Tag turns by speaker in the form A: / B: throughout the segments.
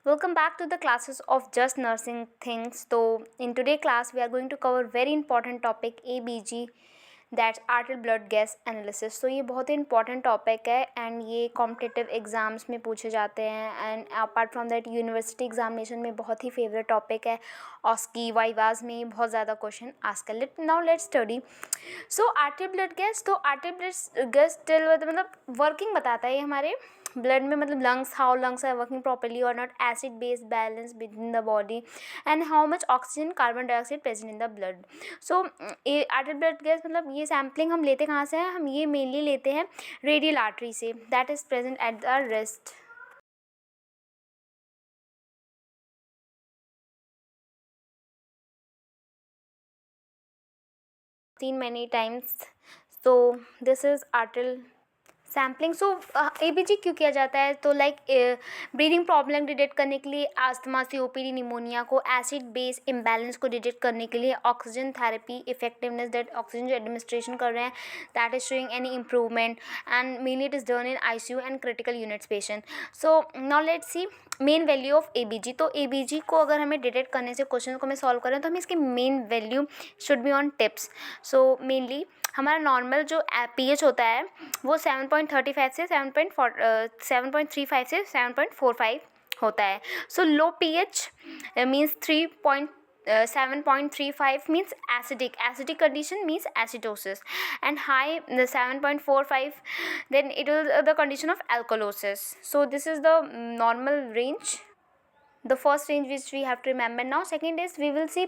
A: Welcome back to the classes of Just Nursing Things. So in today's class we are going to cover very important topic ABG, that's arterial blood gas analysis. तो ये बहुत ही important topic है and ये competitive exams में पूछे जाते हैं and apart from that university examination में बहुत ही फेवरेट टॉपिक है. ऑस्की वाइवाज में बहुत ज़्यादा क्वेश्चन आस्क कर. Now let's study. So arterial blood gas, तो आर्terial ब्लड गैस मतलब वर्किंग बताता है ये हमारे ब्लड में, मतलब lungs, how lungs are working properly और not, acid base balance within the body and how much oxygen carbon dioxide present in the blood. So arterial blood gas मतलब ये सैम्पलिंग हम लेते कहाँ से हैं, हम ये मेनली लेते हैं रेडियल आर्टरी से, that is present at the rest. Seen many times. So this is arterial sampling. So ABG क्यों किया जाता है, तो लाइक ब्रीदिंग प्रॉब्लम डिटेक्ट करने के लिए, आस्थमा, COPD, निमोनिया को, एसिड बेस इम्बैलेंस को डिटेक्ट करने के लिए, oxygen therapy effectiveness, that oxygen जो एडमिनिस्ट्रेशन कर रहे हैं that is showing any improvement and mainly it is done in ICU and critical units patient. So now let's C main value of ABG. तो ABG को अगर हमें detect करने से क्वेश्चन को हमें सॉल्व करें तो हमें इसकी main value should be on tips. So mainly हमारा नॉर्मल जो pH होता है वो 7.35 से 7.35 से 7.45 होता है. सो लो pH means 7.35 means acidic condition means acidosis, and high the 7.45 then it will the condition of alkalosis. So this is the normal range, the first range which we have to remember. Now second is we will see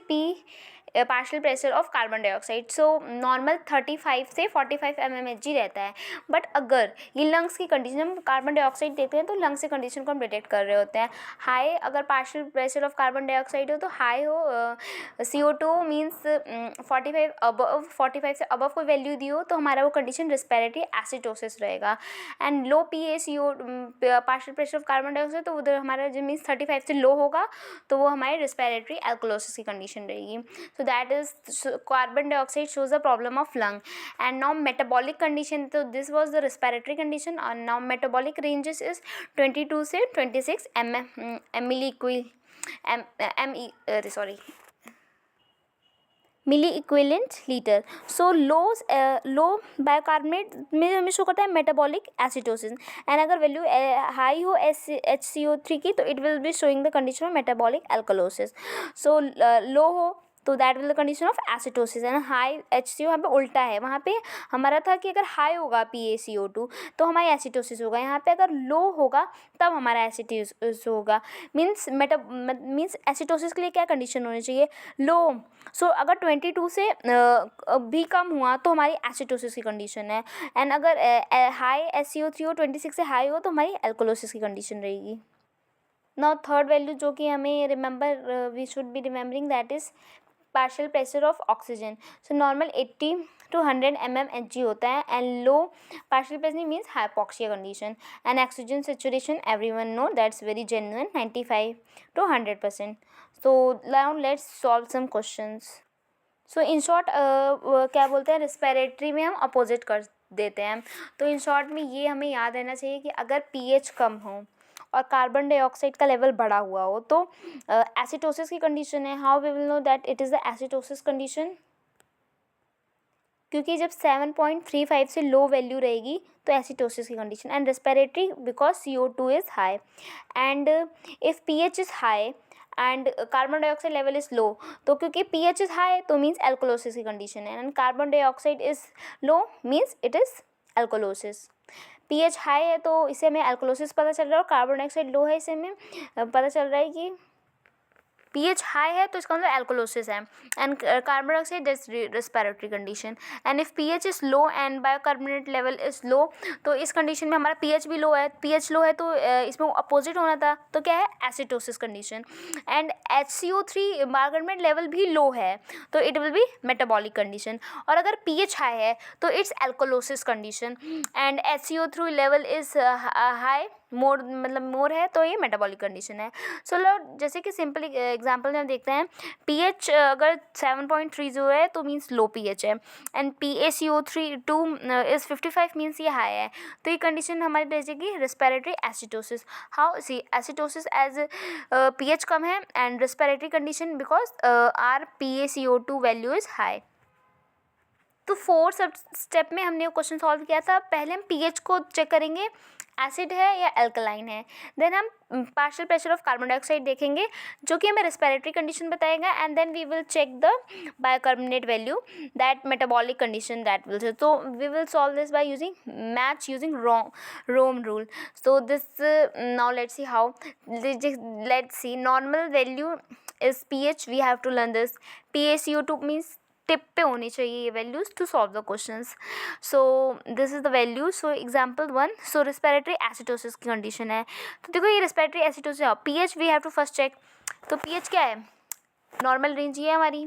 A: partial pressure of carbon dioxide. So normal 35 से 45 mmHg रहता है, but अगर ये lungs की condition, हम carbon dioxide देखते हैं तो लंग्स की कंडीशन को हम डिटेक्ट कर रहे होते हैं. हाई अगर partial pressure of carbon dioxide हो तो हाई हो, CO2 मीन्स 45 से अबव कोई वैल्यू दी हो तो हमारा वो कंडीशन रेस्पिरेटरी एसिडोसिस रहेगा. And low PaCO partial pressure of carbon dioxide तो उधर हमारा जो मीन्स 35 से लो होगा तो वो हमारी रेस्पिरेटरी एल्कोलोसिस की कंडीशन रहेगी. So that is, so carbon dioxide shows the problem of lung. And now metabolic condition, so this was the respiratory condition, and now metabolic ranges is 22 से 26 milliequivalent litre. So low bicarbonate में हमें show करता है metabolic acidosis, and अगर value high हो HCO3 की तो it will be showing the condition of metabolic alkalosis. So low हो तो that will the condition of acidosis, and high HCO यहाँ पे उल्टा है. वहाँ पे हमारा था कि अगर हाई होगा PaCO2 तो हमारी एसिडोसिस होगा, यहाँ पे अगर लो होगा तब हमारा एसिडोसिस होगा. मीन्स एसिडोसिस के लिए क्या कंडीशन होनी चाहिए, लो. सो अगर 22 से भी कम हुआ तो हमारी एसिडोसिस की कंडीशन है, एंड अगर हाई HCO3 हो, 26 से हाई हो तो हमारी एल्कोलोसिस की कंडीशन रहेगी. नाउ थर्ड वैल्यू जो कि हमें remember, we should be remembering, that is partial pressure of oxygen. So normal 80 to 100 mmHg होता है, and low partial pressure means hypoxia condition. And oxygen saturation everyone know that's very genuine, 95 to 100%. So now let's solve some questions. So in short क्या बोलते हैं, respiratory में हम opposite कर देते हैं. तो इन शॉर्ट में ये हमें याद रहना चाहिए कि अगर pH कम हो और कार्बन डाइऑक्साइड का लेवल बढ़ा हुआ हो तो एसिडोसिस की कंडीशन है. How we will know that it is the acidosis condition, क्योंकि जब 7.35 से लो वैल्यू रहेगी तो एसिडोसिस की condition. And respiratory because CO2 is high, and if pH is high and carbon dioxide level is low, तो क्योंकि pH is high तो means alkalosis की कंडीशन है, and carbon dioxide is low means it is alkalosis. pH high है तो इसे हमें alkalosis पता चल रहा है, और कार्बन डाइऑक्साइड लो है इसे हमें पता चल रहा है कि pH हाई है तो इसका मतलब एल्कोलोसिस है, and carbon dioxide that's respiratory condition. And if pH is low and bicarbonate level is low, तो इस कंडीशन में हमारा pH भी लो है. pH लो है तो इसमें अपोजिट होना था, तो क्या है, acidosis condition. And HCO3 bicarbonate level भी लो है तो it will be metabolic condition. और अगर pH हाई है तो it's alkalosis condition, and HCO3 level is high more मतलब मोर है तो ये मेटाबॉलिक कंडीशन है. सो जैसे कि सिंपल एग्जांपल में हम देखते हैं pH अगर 7.30 है तो मीन्स लो pH है, एंड PaCO2 इज 55 मीन्स ये हाई है. तो ये कंडीशन हमारी रह जाएगी respiratory acidosis. How see acidosis as pH कम है and respiratory condition because our PaCO2 value is high. तो 4 सब स्टेप में हमने वो क्वेश्चन सॉल्व किया था. पहले हम pH को चेक करेंगे एसिड है या एल्कलाइन है. देन हम partial pressure of carbon dioxide देखेंगे जो कि हमें रेस्पिरेटरी कंडीशन बताएगा, and then we will check the bicarbonate value that metabolic condition that will say. तो we will solve this by using match using ROME rule. So this now let's see how. Let's see normal value is pH. We have to learn this. PaCO2 means tip पे होनी चाहिए ये values to solve the questions. So this is the value. So example 1. So respiratory acidosis की condition है. तो देखो ये respiratory acidosis है. pH we have to first check. तो pH क्या है, नॉर्मल रेंज ये है हमारी.